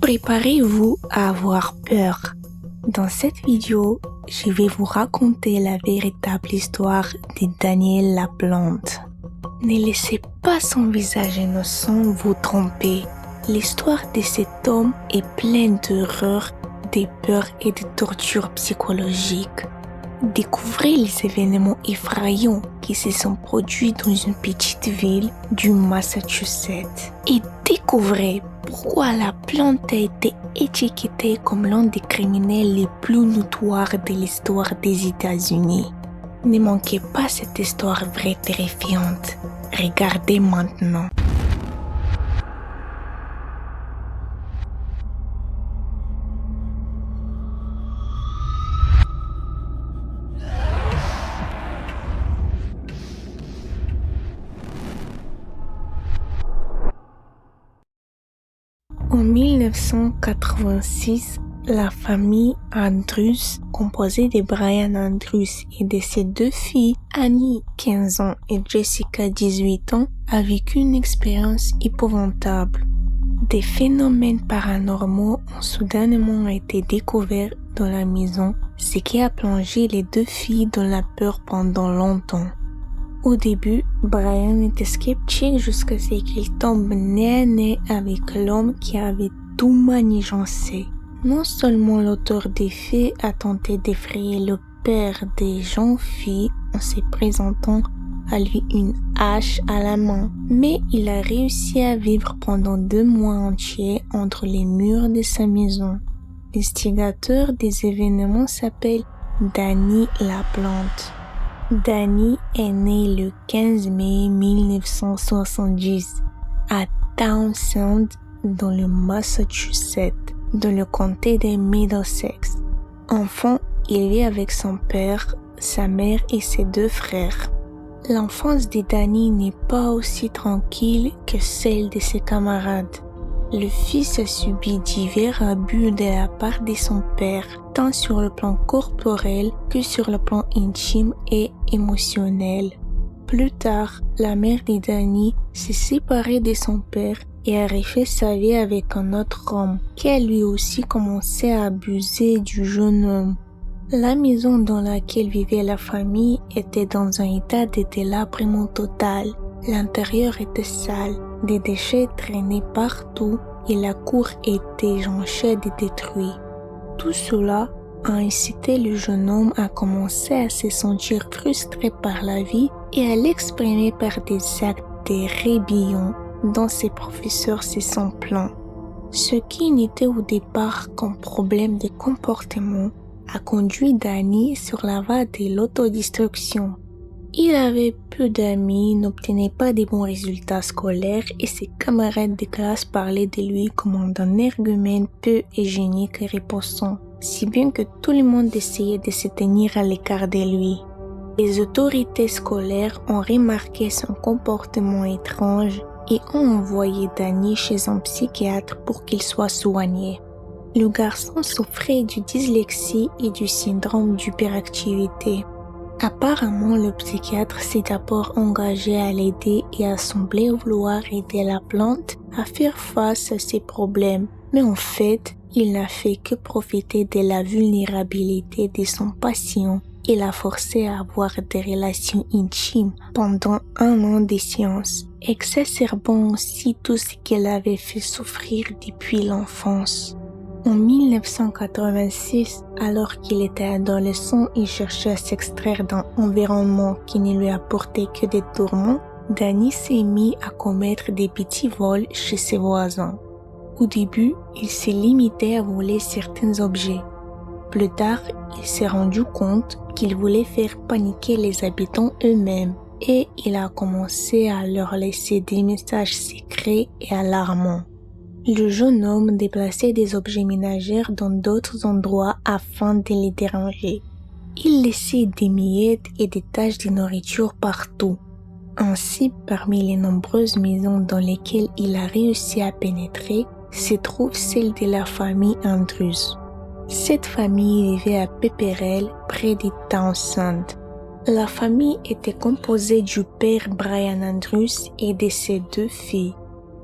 Préparez-vous à avoir peur. Dans cette vidéo, je vais vous raconter la véritable histoire de Daniel Laplante. Ne laissez pas son visage innocent vous tromper. L'histoire de cet homme est pleine d'horreur, de peur et de tortures psychologiques. Découvrez les événements effrayants qui se sont produits dans une petite ville du Massachusetts. Et découvrez pourquoi Laplante a été étiqueté comme l'un des criminels les plus notoires de l'histoire des États-Unis. Ne manquez pas cette histoire vraie terrifiante. Regardez maintenant. En 1986, la famille Andrews, composée de Brian Andrews et de ses deux filles, Annie, 15 ans, et Jessica, 18 ans, a vécu une expérience épouvantable. Des phénomènes paranormaux ont soudainement été découverts dans la maison, ce qui a plongé les deux filles dans la peur pendant longtemps. Au début, Brian était sceptique jusqu'à ce qu'il tombe nez à nez avec l'homme qui avait tout manigancé. Non seulement l'auteur des faits a tenté d'effrayer le père des jeunes filles en se présentant à lui une hache à la main, mais il a réussi à vivre pendant 2 mois entiers entre les murs de sa maison. L'instigateur des événements s'appelle Danny Laplante. Danny est né le 15 mai 1970 à Townsend, dans le Massachusetts, dans le comté de Middlesex. Enfant, il vit avec son père, sa mère et ses 2 frères. L'enfance de Danny n'est pas aussi tranquille que celle de ses camarades. Le fils a subi divers abus de la part de son père, tant sur le plan corporel que sur le plan intime et émotionnel. Plus tard, la mère de Danny s'est séparée de son père et a refait sa vie avec un autre homme, qui a lui aussi commencé à abuser du jeune homme. La maison dans laquelle vivait la famille était dans un état de délabrement total. L'intérieur était sale, des déchets traînaient partout et la cour était jonchée de détruits. Tout cela a incité le jeune homme à commencer à se sentir frustré par la vie et à l'exprimer par des actes de rébellion dont ses professeurs se sont plaints. Ce qui n'était au départ qu'un problème de comportement a conduit Danny sur la voie de l'autodestruction. Il avait peu d'amis, n'obtenait pas de bons résultats scolaires et ses camarades de classe parlaient de lui comme d'un énergumène peu hygiénique et repoussant, si bien que tout le monde essayait de se tenir à l'écart de lui. Les autorités scolaires ont remarqué son comportement étrange et ont envoyé Danny chez un psychiatre pour qu'il soit soigné. Le garçon souffrait du dyslexie et du syndrome d'hyperactivité. Apparemment, le psychiatre s'est d'abord engagé à l'aider et a semblé vouloir aider Laplante à faire face à ses problèmes. Mais en fait, il n'a fait que profiter de la vulnérabilité de son patient et l'a forcé à avoir des relations intimes pendant 1 an de séance, exacerbant aussi tout ce qu'elle avait fait souffrir depuis l'enfance. En 1986, alors qu'il était adolescent et cherchait à s'extraire d'un environnement qui ne lui apportait que des tourments, Danny s'est mis à commettre des petits vols chez ses voisins. Au début, il s'est limité à voler certains objets. Plus tard, il s'est rendu compte qu'il voulait faire paniquer les habitants eux-mêmes et il a commencé à leur laisser des messages secrets et alarmants. Le jeune homme déplaçait des objets ménagers dans d'autres endroits afin de les déranger. Il laissait des miettes et des taches de nourriture partout. Ainsi, parmi les nombreuses maisons dans lesquelles il a réussi à pénétrer, se trouve celle de la famille Andrews. Cette famille vivait à Pepperell, près de Townsend. La famille était composée du père Brian Andrews et de ses 2 filles.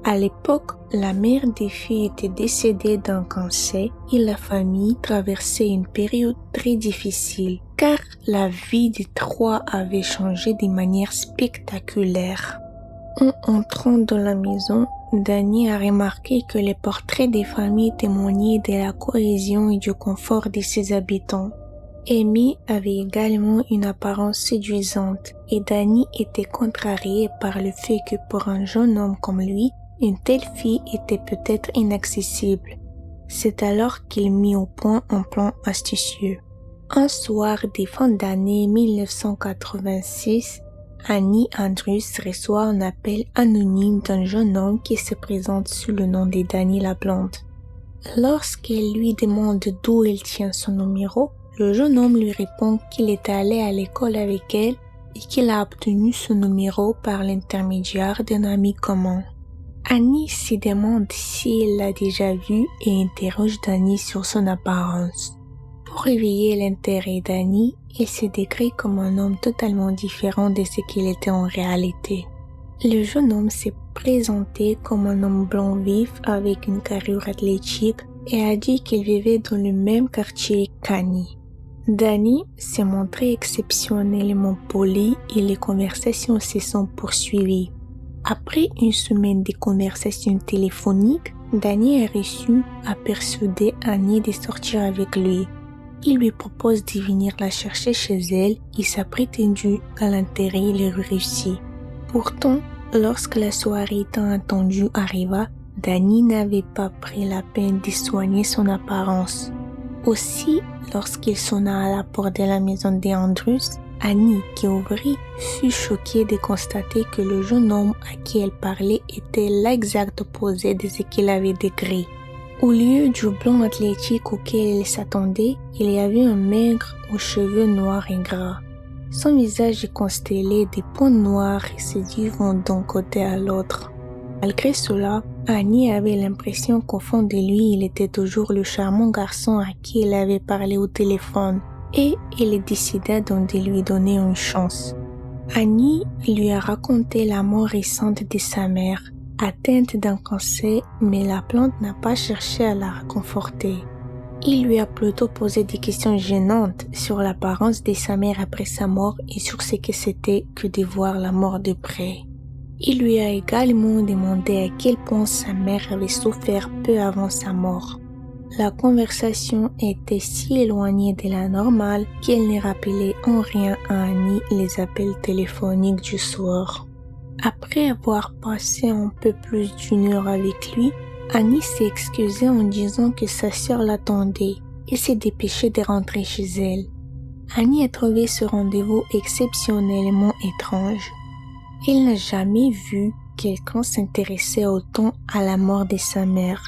À l'époque, la mère des filles était décédée d'un cancer et la famille traversait une période très difficile car la vie des trois avait changé de manière spectaculaire. En entrant dans la maison, Danny a remarqué que les portraits des familles témoignaient de la cohésion et du confort de ses habitants. Amy avait également une apparence séduisante et Danny était contrarié par le fait que pour un jeune homme comme lui, une telle fille était peut-être inaccessible. C'est alors qu'il mit au point un plan astucieux. Un soir des fins d'année 1986, Annie Andrews reçoit un appel anonyme d'un jeune homme qui se présente sous le nom de Danny la Blonde. Lorsqu'elle lui demande d'où elle tient son numéro, le jeune homme lui répond qu'il est allé à l'école avec elle et qu'il a obtenu son numéro par l'intermédiaire d'un ami commun. Annie se demande si elle l'a déjà vu et interroge Danny sur son apparence. Pour éveiller l'intérêt d'Annie, il se décrit comme un homme totalement différent de ce qu'il était en réalité. Le jeune homme s'est présenté comme un homme blond vif avec une carrure athlétique et a dit qu'il vivait dans le même quartier qu'Annie. Danny s'est montré exceptionnellement poli et les conversations se sont poursuivies. Après une semaine de conversations téléphoniques, Danny a réussi à persuader Annie de sortir avec lui. Il lui propose de venir la chercher chez elle et sa prétendue galanterie lui réussit. Pourtant, lorsque la soirée tant attendue arriva, Danny n'avait pas pris la peine de soigner son apparence. Aussi, lorsqu'il sonna à la porte de la maison des Andrews, Annie, qui ouvrit, fut choquée de constater que le jeune homme à qui elle parlait était l'exact opposé de ce qu'il avait décrit. Au lieu du blond athlétique auquel elle s'attendait, il y avait un maigre aux cheveux noirs et gras. Son visage est constellé de points noirs et ses yeux vont d'un côté à l'autre. Malgré cela, Annie avait l'impression qu'au fond de lui, il était toujours le charmant garçon à qui elle avait parlé au téléphone. Et elle décida donc de lui donner une chance. Annie lui a raconté la mort récente de sa mère, atteinte d'un cancer, mais la plante n'a pas cherché à la réconforter. Il lui a plutôt posé des questions gênantes sur l'apparence de sa mère après sa mort et sur ce que c'était que de voir la mort de près. Il lui a également demandé à quel point sa mère avait souffert peu avant sa mort. La conversation était si éloignée de la normale qu'elle ne rappelait en rien à Annie les appels téléphoniques du soir. Après avoir passé un peu plus d'une heure avec lui, Annie s'est excusée en disant que sa sœur l'attendait et s'est dépêchée de rentrer chez elle. Annie a trouvé ce rendez-vous exceptionnellement étrange. Elle n'a jamais vu quelqu'un s'intéresser autant à la mort de sa mère.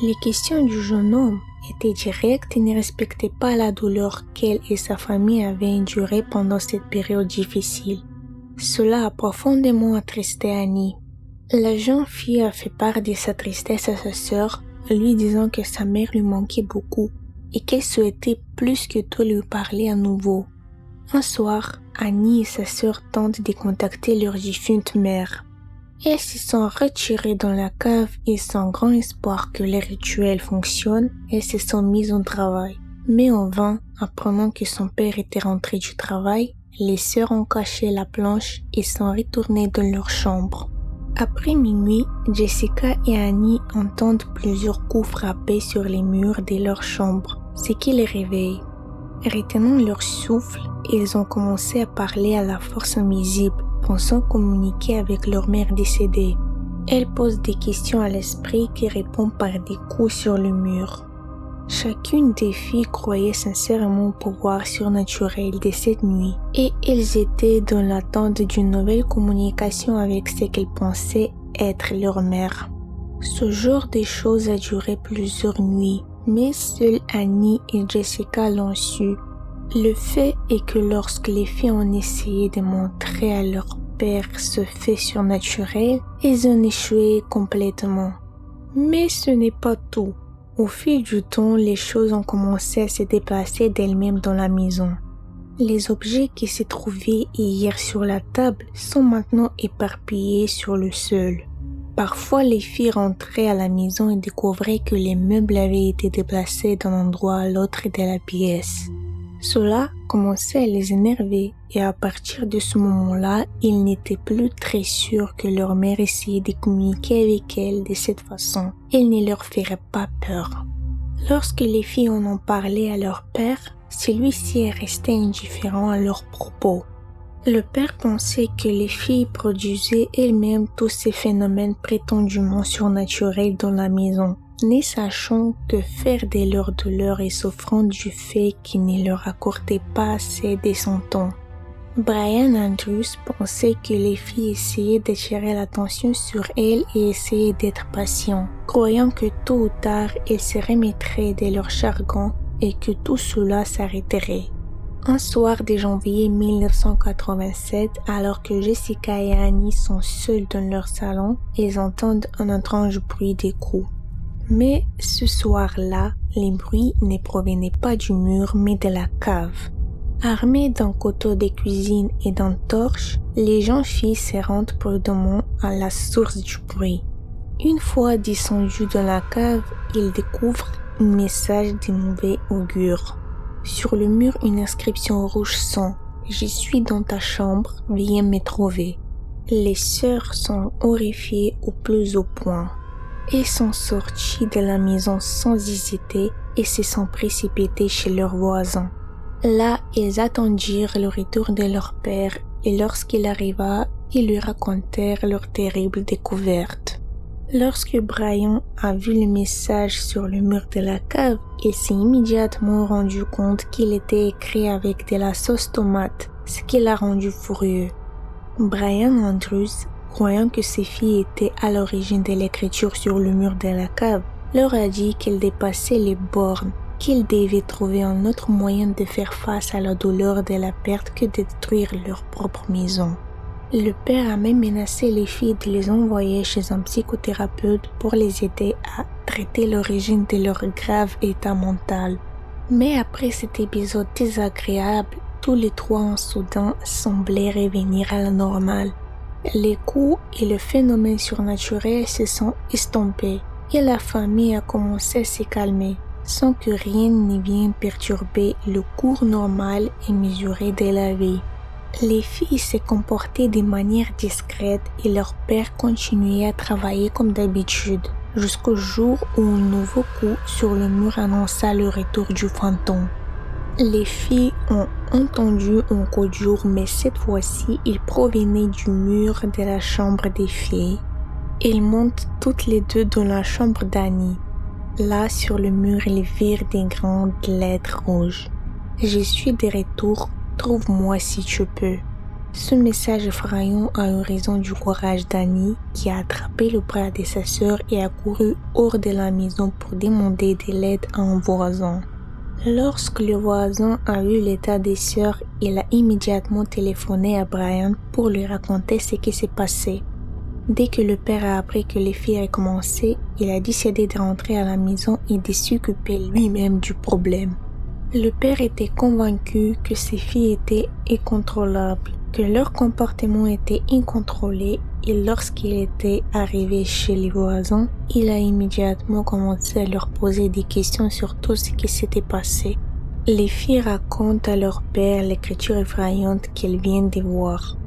Les questions du jeune homme étaient directes et ne respectaient pas la douleur qu'elle et sa famille avaient endurée pendant cette période difficile. Cela a profondément attristé Annie. La jeune fille a fait part de sa tristesse à sa sœur, lui disant que sa mère lui manquait beaucoup et qu'elle souhaitait plus que tout lui parler à nouveau. Un soir, Annie et sa sœur tentent de contacter leur défunte mère. Elles se sont retirées dans la cave et sans grand espoir que les rituels fonctionnent, elles se sont mises au travail. Mais en vain, apprenant que son père était rentré du travail, les sœurs ont caché la planche et sont retournées dans leur chambre. Après minuit, Jessica et Annie entendent plusieurs coups frappés sur les murs de leur chambre, ce qui les réveille. Retenant leur souffle, ils ont commencé à parler à la force invisible, pensant communiquer avec leur mère décédée. Elle pose des questions à l'esprit qui répond par des coups sur le mur. Chacune des filles croyait sincèrement au pouvoir surnaturel de cette nuit et elles étaient dans l'attente d'une nouvelle communication avec ce qu'elles pensaient être leur mère. Ce genre de choses a duré plusieurs nuits, mais seules Annie et Jessica l'ont su. Le fait est que lorsque les filles ont essayé de montrer à leur père ce fait surnaturel, elles ont échoué complètement. Mais ce n'est pas tout. Au fil du temps, les choses ont commencé à se déplacer d'elles-mêmes dans la maison. Les objets qui se trouvaient hier sur la table sont maintenant éparpillés sur le sol. Parfois, les filles rentraient à la maison et découvraient que les meubles avaient été déplacés d'un endroit à l'autre de la pièce. Cela commençait à les énerver et à partir de ce moment-là, ils n'étaient plus très sûrs que leur mère essayait de communiquer avec elles de cette façon et ne leur ferait pas peur. Lorsque les filles en ont parlé à leur père, celui-ci est resté indifférent à leurs propos. Le père pensait que les filles produisaient elles-mêmes tous ces phénomènes prétendument surnaturels dans la maison, ne sachant que faire de leur douleur et souffrant du fait qu'ils ne leur accordaient pas assez de son temps. Brian Andrews pensait que les filles essayaient d'attirer l'attention sur elles et essayaient d'être patients, croyant que tôt ou tard elles se remettraient de leur jargon et que tout cela s'arrêterait. Un soir de janvier 1987, alors que Jessica et Annie sont seules dans leur salon, elles entendent un étrange bruit de coups. Mais ce soir-là, les bruits ne provenaient pas du mur mais de la cave. Armées d'un couteau de cuisine et d'une torche, les jeunes filles se rendent prudemment à la source du bruit. Une fois descendues dans la cave, ils découvrent un message de mauvais augure. Sur le mur, une inscription rouge sang « Je suis dans ta chambre, viens me trouver ». Les sœurs sont horrifiées au plus haut point. Elles sont sorties de la maison sans hésiter et se sont précipitées chez leurs voisins. Là, elles attendirent le retour de leur père et lorsqu'il arriva, ils lui racontèrent leur terrible découverte. Lorsque Brian a vu le message sur le mur de la cave, il s'est immédiatement rendu compte qu'il était écrit avec de la sauce tomate, ce qui l'a rendu furieux. Brian Andrews, croyant que ses filles étaient à l'origine de l'écriture sur le mur de la cave, leur a dit qu'elles dépassaient les bornes, qu'ils devaient trouver un autre moyen de faire face à la douleur de la perte que de détruire leur propre maison. Le père a même menacé les filles de les envoyer chez un psychothérapeute pour les aider à traiter l'origine de leur grave état mental. Mais après cet épisode désagréable, tous les trois en soudain semblaient revenir à la normale. Les coups et le phénomène surnaturel se sont estompés et la famille a commencé à se calmer, sans que rien ne vienne perturber le cours normal et mesuré de la vie. Les filles se comportaient de manière discrète et leur père continuait à travailler comme d'habitude, jusqu'au jour où un nouveau coup sur le mur annonça le retour du fantôme. Les filles ont entendu un coup dur, mais cette fois-ci, il provenait du mur de la chambre des filles. Elles montent toutes les deux dans la chambre d'Annie. Là, sur le mur, elles virent des grandes lettres rouges. « Je suis de retour. Trouve-moi si tu peux. » Ce message effrayant a eu raison du courage d'Annie qui a attrapé le bras de sa sœur et a couru hors de la maison pour demander de l'aide à un voisin. Lorsque le voisin a vu l'état des sœurs, il a immédiatement téléphoné à Brian pour lui raconter ce qui s'est passé. Dès que le père a appris que les filles recommençaient, il a décidé de rentrer à la maison et de s'occuper lui-même du problème. Le père était convaincu que ces filles étaient incontrôlables, que leur comportement était incontrôlé et lorsqu'il était arrivé chez les voisins, il a immédiatement commencé à leur poser des questions sur tout ce qui s'était passé. Les filles racontent à leur père l'écriture effrayante qu'elles viennent de voir.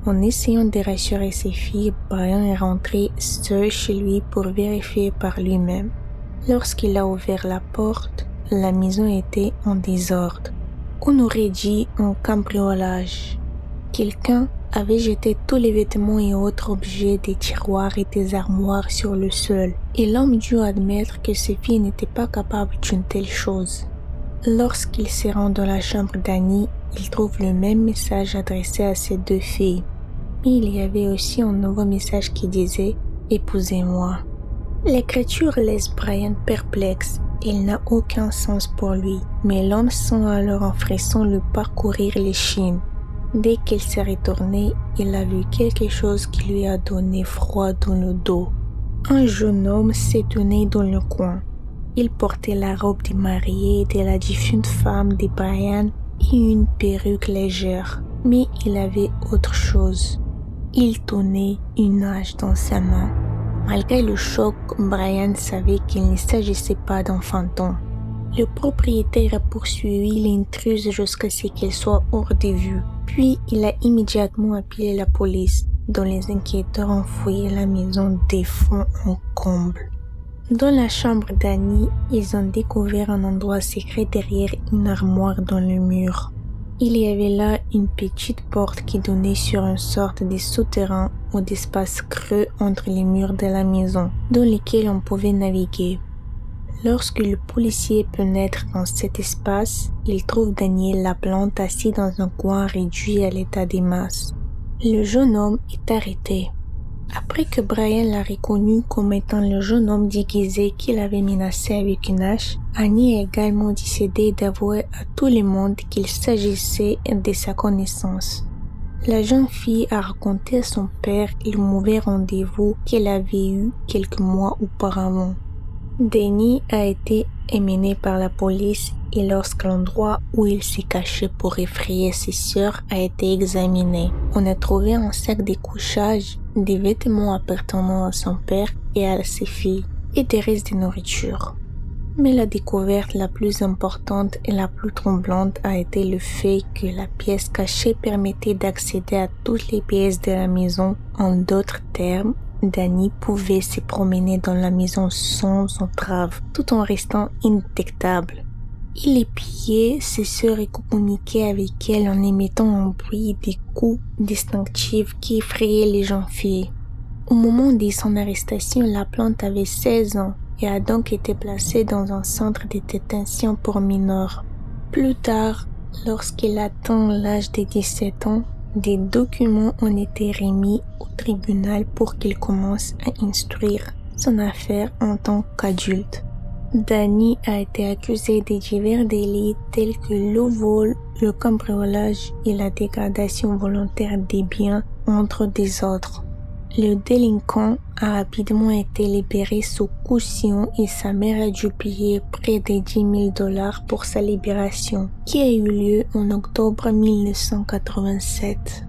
En essayant de rassurer ses filles, Brian est rentré seul chez lui pour vérifier par lui-même. Lorsqu'il a ouvert la porte, la maison était en désordre. On aurait dit un cambriolage. Quelqu'un avait jeté tous les vêtements et autres objets des tiroirs et des armoires sur le sol, et l'homme dut admettre que ses filles n'étaient pas capables d'une telle chose. Lorsqu'il se rend dans la chambre d'Annie, il trouve le même message adressé à ses deux filles. Mais il y avait aussi un nouveau message qui disait « Épousez-moi ». L'écriture laisse Brian perplexe. Il n'a aucun sens pour lui, mais l'homme sent alors un frisson lui parcourir l'échine. Dès qu'il s'est retourné, il a vu quelque chose qui lui a donné froid dans le dos. Un jeune homme s'est tenu dans le coin. Il portait la robe de mariée de la défunte femme de Brian et une perruque légère, mais il avait autre chose. Il tenait une hache dans sa main. Malgré le choc, Brian savait qu'il ne s'agissait pas d'un fantôme. Le propriétaire a poursuivi l'intruse jusqu'à ce qu'elle soit hors de vue. Puis, il a immédiatement appelé la police, dont les enquêteurs ont fouillé la maison de fond en comble. Dans la chambre d'Annie, ils ont découvert un endroit secret derrière une armoire dans le mur. Il y avait là une petite porte qui donnait sur une sorte de souterrain ou d'espace creux entre les murs de la maison, dans lequel on pouvait naviguer. Lorsque le policier pénètre dans cet espace, il trouve Daniel Laplante assis dans un coin réduit à l'état des masses. Le jeune homme est arrêté. Après que Brian l'a reconnu comme étant le jeune homme déguisé qu'il avait menacé avec une hache, Annie a également décidé d'avouer à tout le monde qu'il s'agissait de sa connaissance. La jeune fille a raconté à son père le mauvais rendez-vous qu'elle avait eu quelques mois auparavant. Danny a été emmené par la police et lorsque l'endroit où il s'est caché pour effrayer ses sœurs a été examiné, on a trouvé un sac de couchage, des vêtements appartenant à son père et à ses filles et des restes de nourriture. Mais la découverte la plus importante et la plus tremblante a été le fait que la pièce cachée permettait d'accéder à toutes les pièces de la maison. En d'autres termes, Danny pouvait se promener dans la maison sans entrave, tout en restant indétectable. Il épiait ses sœurs et communiquait avec elles en émettant un bruit des coups distinctifs qui effrayaient les jeunes filles. Au moment de son arrestation, Laplante avait 16 ans et a donc été placée dans un centre de détention pour mineurs. Plus tard, lorsqu'il atteint l'âge de 17 ans, des documents ont été remis au tribunal pour qu'il commence à instruire son affaire en tant qu'adulte. Danny a été accusé de divers délits tels que le vol, le cambriolage et la dégradation volontaire des biens, entre des autres. Le délinquant a rapidement été libéré sous caution et sa mère a dû payer près de $10,000 pour sa libération, qui a eu lieu en octobre 1987.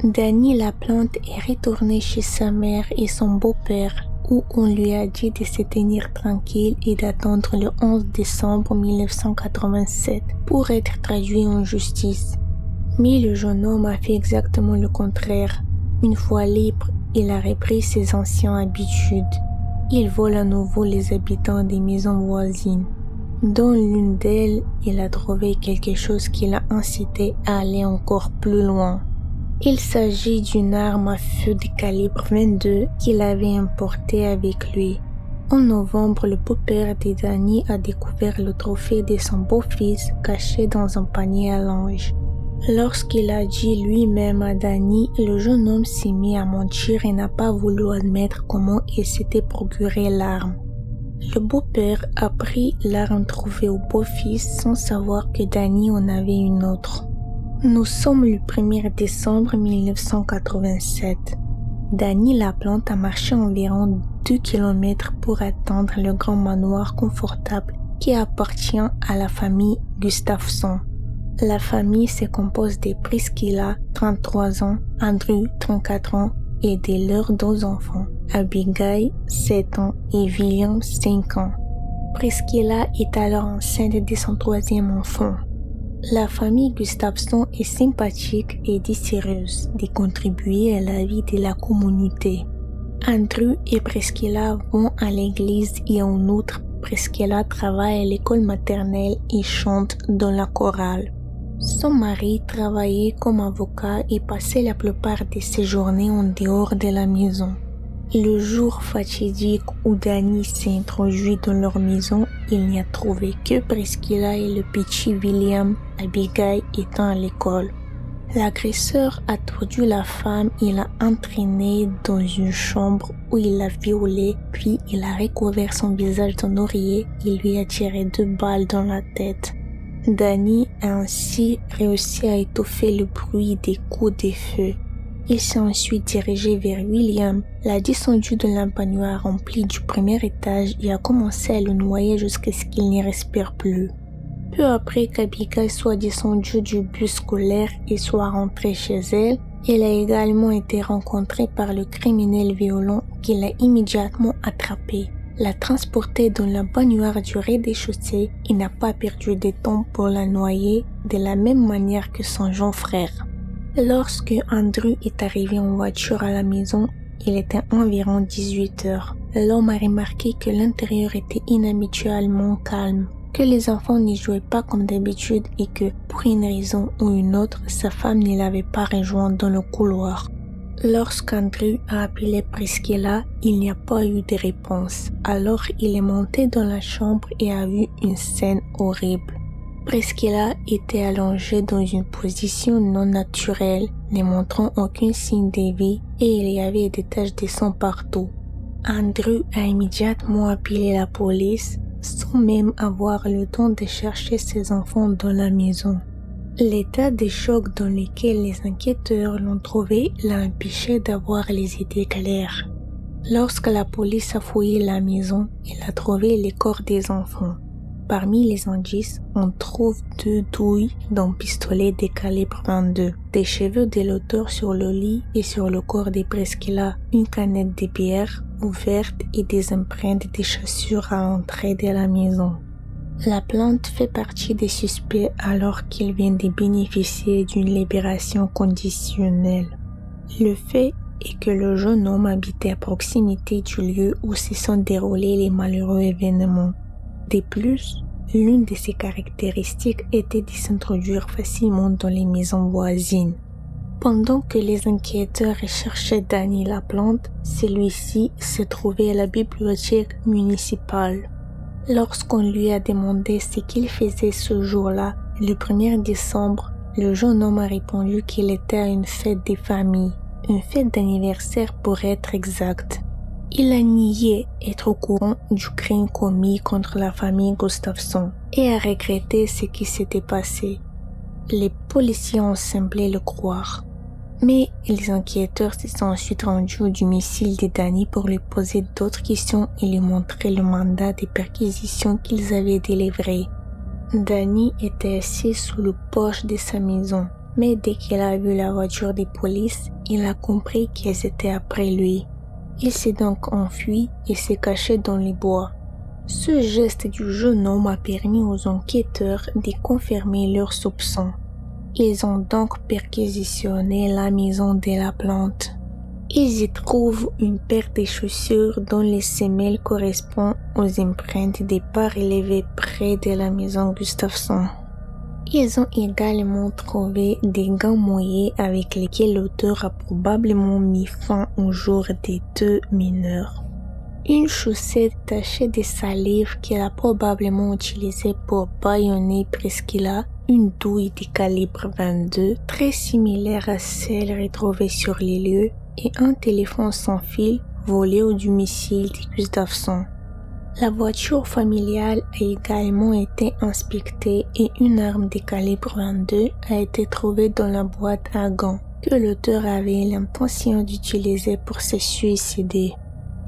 Danny Laplante est retourné chez sa mère et son beau-père, où on lui a dit de se tenir tranquille et d'attendre le 11 décembre 1987 pour être traduit en justice. Mais le jeune homme a fait exactement le contraire. Une fois libre, il a repris ses anciennes habitudes. Il vole à nouveau les habitants des maisons voisines. Dans l'une d'elles, il a trouvé quelque chose qui l'a incité à aller encore plus loin. Il s'agit d'une arme à feu de calibre 22 qu'il avait importée avec lui. En novembre, le beau-père de Danny a découvert le trophée de son beau-fils caché dans un panier à linge. Lorsqu'il a dit lui-même à Danny, le jeune homme s'est mis à mentir et n'a pas voulu admettre comment il s'était procuré l'arme. Le beau-père a pris l'arme trouvée au beau-fils sans savoir que Danny en avait une autre. Nous sommes le 1er décembre 1987. Danny Laplante a marché environ 2 km pour atteindre le grand manoir confortable qui appartient à la famille Gustafsson. La famille se compose de Priscilla, 33 ans, Andrew, 34 ans, et de leurs 2 enfants, Abigail, 7 ans, et William, 5 ans. Priscilla est alors enceinte de son 3e enfant. La famille Gustafsson est sympathique et désireuse de contribuer à la vie de la communauté. Andrew et Priscilla vont à l'église et en outre, Priscilla travaille à l'école maternelle et chante dans la chorale. Son mari travaillait comme avocat et passait la plupart de ses journées en dehors de la maison. Le jour fatidique où Danny s'est introduit dans leur maison, il n'y a trouvé que Priscilla et le petit William, Abigail étant à l'école. L'agresseur a tordu la femme et l'a entraînée dans une chambre où il l'a violée, puis il a recouvert son visage d'un oreiller et lui a tiré 2 balles dans la tête. Danny a ainsi réussi à étouffer le bruit des coups de feu. Il s'est ensuite dirigé vers William, l'a descendu de l'entonnoir rempli du 1er étage et a commencé à le noyer jusqu'à ce qu'il n'y respire plus. Peu après qu'Abigail soit descendue du bus scolaire et soit rentrée chez elle, elle a également été rencontrée par le criminel violent qui l'a immédiatement attrapée, l'a transportée dans la baignoire du rez-de-chaussée et n'a pas perdu de temps pour la noyer de la même manière que son jeune frère. Lorsque Andrew est arrivé en voiture à la maison, il était environ 18 heures. L'homme a remarqué que l'intérieur était inhabituellement calme, que les enfants n'y jouaient pas comme d'habitude et que, pour une raison ou une autre, sa femme ne l'avait pas rejoint dans le couloir. Lorsqu'Andrew a appelé Priscilla, il n'y a pas eu de réponse. Alors il est monté dans la chambre et a vu une scène horrible. Priscilla était allongée dans une position non naturelle, ne montrant aucun signe de vie et il y avait des taches de sang partout. Andrew a immédiatement appelé la police sans même avoir le temps de chercher ses enfants dans la maison. L'état de choc dans lequel les enquêteurs l'ont trouvé l'a empêché d'avoir les idées claires. Lorsque la police a fouillé la maison, elle a trouvé les corps des enfants. Parmi les indices, on trouve 2 douilles d'un pistolet de calibre 22, des cheveux de l'auteur sur le lit et sur le corps de Priscilla, une canette de bière ouverte et des empreintes de chaussures à l'entrée de la maison. La plante fait partie des suspects alors qu'il vient de bénéficier d'une libération conditionnelle. Le fait est que le jeune homme habitait à proximité du lieu où se sont déroulés les malheureux événements. De plus, l'une de ses caractéristiques était de s'introduire facilement dans les maisons voisines. Pendant que les enquêteurs recherchaient Danny Laplante, celui-ci se trouvait à la bibliothèque municipale. Lorsqu'on lui a demandé ce qu'il faisait ce jour-là, le 1er décembre, le jeune homme a répondu qu'il était à une fête des familles, une fête d'anniversaire pour être exact. Il a nié être au courant du crime commis contre la famille Gustafsson et a regretté ce qui s'était passé. Les policiers ont semblé le croire. Mais les enquêteurs se sont ensuite rendus au domicile de Danny pour lui poser d'autres questions et lui montrer le mandat de perquisition qu'ils avaient délivré. Danny était assis sous le porche de sa maison, mais dès qu'il a vu la voiture de police, il a compris qu'ils étaient après lui. Il s'est donc enfui et s'est caché dans les bois. Ce geste du jeune homme a permis aux enquêteurs de confirmer leurs soupçons. Ils ont donc perquisitionné la maison de Laplante. Ils y trouvent une paire de chaussures dont les semelles correspondent aux empreintes des pas relevées près de la maison Gustafsson. Ils ont également trouvé des gants mouillés avec lesquels l'auteur a probablement mis fin au jour des 2 mineurs. Une chaussette tachée de salive qu'elle a probablement utilisée pour bâillonner Priscilla, une douille de calibre 22 très similaire à celle retrouvée sur les lieux et un téléphone sans fil volé au domicile de Gustafsson. La voiture familiale a également été inspectée et une arme de calibre 22 a été trouvée dans la boîte à gants que l'auteur avait l'intention d'utiliser pour se suicider.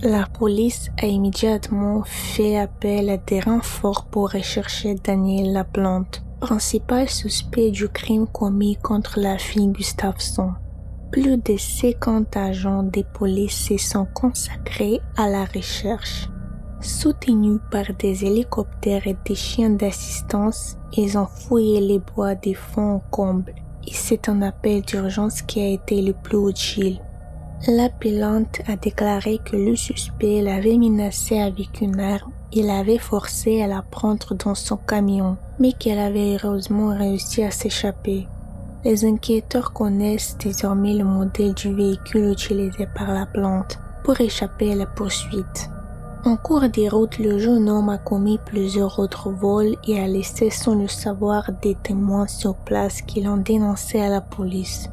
La police a immédiatement fait appel à des renforts pour rechercher Daniel Laplante, principal suspect du crime commis contre la fille Gustafsson. Plus de 50 agents de police se sont consacrés à la recherche. Soutenus par des hélicoptères et des chiens d'assistance, ils ont fouillé les bois de fond en comble et c'est un appel d'urgence qui a été le plus utile. L'appelante a déclaré que le suspect l'avait menacée avec une arme et l'avait forcée à la prendre dans son camion, mais qu'elle avait heureusement réussi à s'échapper. Les enquêteurs connaissent désormais le modèle du véhicule utilisé par Laplante pour échapper à la poursuite. En cours de route, le jeune homme a commis plusieurs autres vols et a laissé sans le savoir des témoins sur place qui l'ont dénoncé à la police.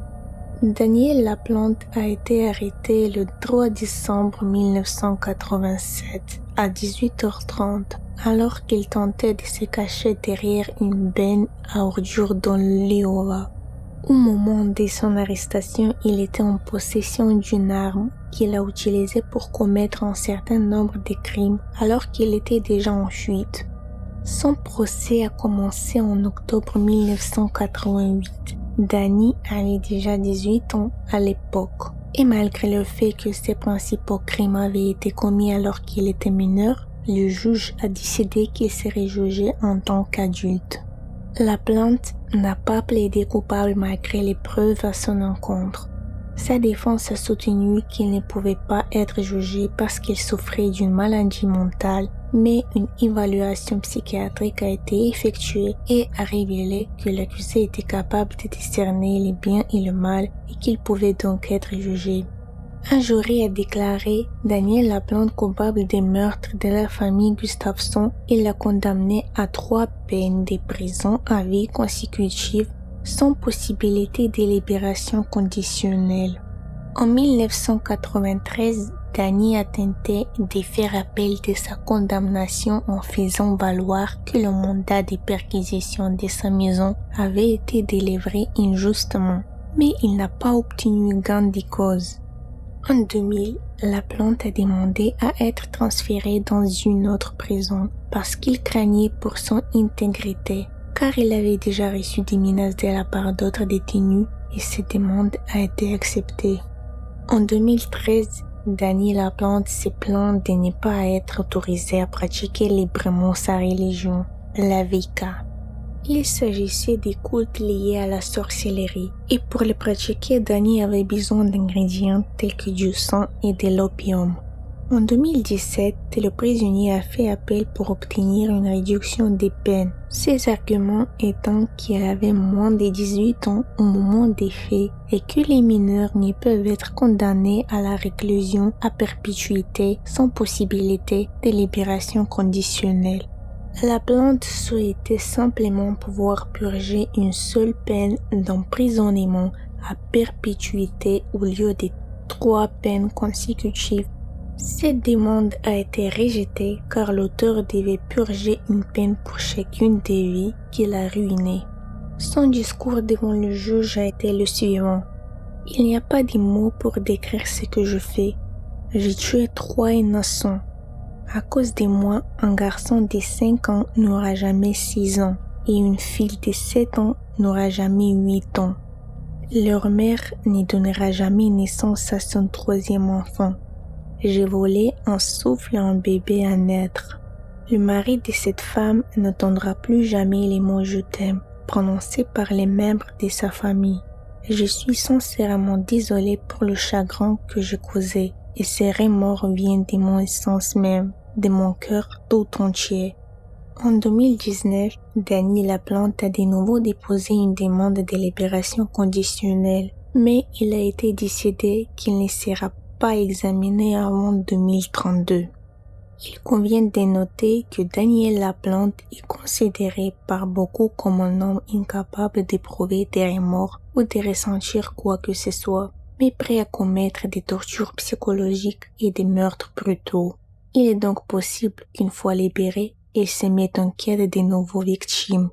Daniel Laplante a été arrêté le 3 décembre 1987 à 18h30 alors qu'il tentait de se cacher derrière une benne à ordures dans l'Iowa. Au moment de son arrestation, il était en possession d'une arme qu'il a utilisée pour commettre un certain nombre de crimes alors qu'il était déjà en fuite. Son procès a commencé en octobre 1988. Danny avait déjà 18 ans à l'époque Et malgré le fait que ces principaux crimes avaient été commis alors qu'il était mineur, le juge a décidé qu'il serait jugé en tant qu'adulte. LaPlante n'a pas plaidé coupable malgré les preuves à son encontre. Sa défense a soutenu qu'il ne pouvait pas être jugé parce qu'il souffrait d'une maladie mentale, mais une évaluation psychiatrique a été effectuée et a révélé que l'accusé était capable de discerner le bien et le mal et qu'il pouvait donc être jugé. Un jury a déclaré Daniel LaPlante coupable des meurtres de la famille Gustafson et l'a condamné à 3 peines de prison à vie consécutives sans possibilité de libération conditionnelle. En 1993, Danny a tenté de faire appel de sa condamnation en faisant valoir que le mandat de perquisition de sa maison avait été délivré injustement, mais il n'a pas obtenu gain de cause. En 2000, LaPlante a demandé à être transféré dans une autre prison parce qu'il craignait pour son intégrité, car il avait déjà reçu des menaces de la part d'autres détenus et cette demande a été acceptée. En 2013, Danny LaPlante s'est plaint de ne pas être autorisé à pratiquer librement sa religion, la Wicca. Il s'agissait des cultes liés à la sorcellerie, et pour les pratiquer, Danny avait besoin d'ingrédients tels que du sang et de l'opium. En 2017, le prisonnier a fait appel pour obtenir une réduction des peines, ses arguments étant qu'il avait moins de 18 ans au moment des faits et que les mineurs ne peuvent être condamnés à la réclusion à perpétuité sans possibilité de libération conditionnelle. LaPlante souhaitait simplement pouvoir purger une seule peine d'emprisonnement à perpétuité au lieu de 3 peines consécutives. Cette demande a été rejetée car l'auteur devait purger une peine pour chacune des vies qu'il a ruinées. Son discours devant le juge a été le suivant. Il n'y a pas de mots pour décrire ce que je fais. J'ai tué 3 innocents. À cause de moi, un garçon de 5 ans n'aura jamais 6 ans et une fille de 7 ans n'aura jamais 8 ans. Leur mère ne donnera jamais naissance à son 3e enfant. J'ai volé un souffle à un bébé à naître. Le mari de cette femme n'entendra plus jamais les mots « je t'aime » prononcés par les membres de sa famille. Je suis sincèrement désolé pour le chagrin que j'ai causé et ces remords viennent de mon essence même, de mon cœur tout entier. En 2019, Danny LaPlante a de nouveau déposé une demande de libération conditionnelle, mais il a été décidé qu'il ne sera pas examiné avant 2032. Il convient de noter que Daniel LaPlante est considéré par beaucoup comme un homme incapable d'éprouver des remords ou de ressentir quoi que ce soit, mais prêt à commettre des tortures psychologiques et des meurtres brutaux. Il est donc possible qu'une fois libéré, il se mette en quête de nouveaux victimes.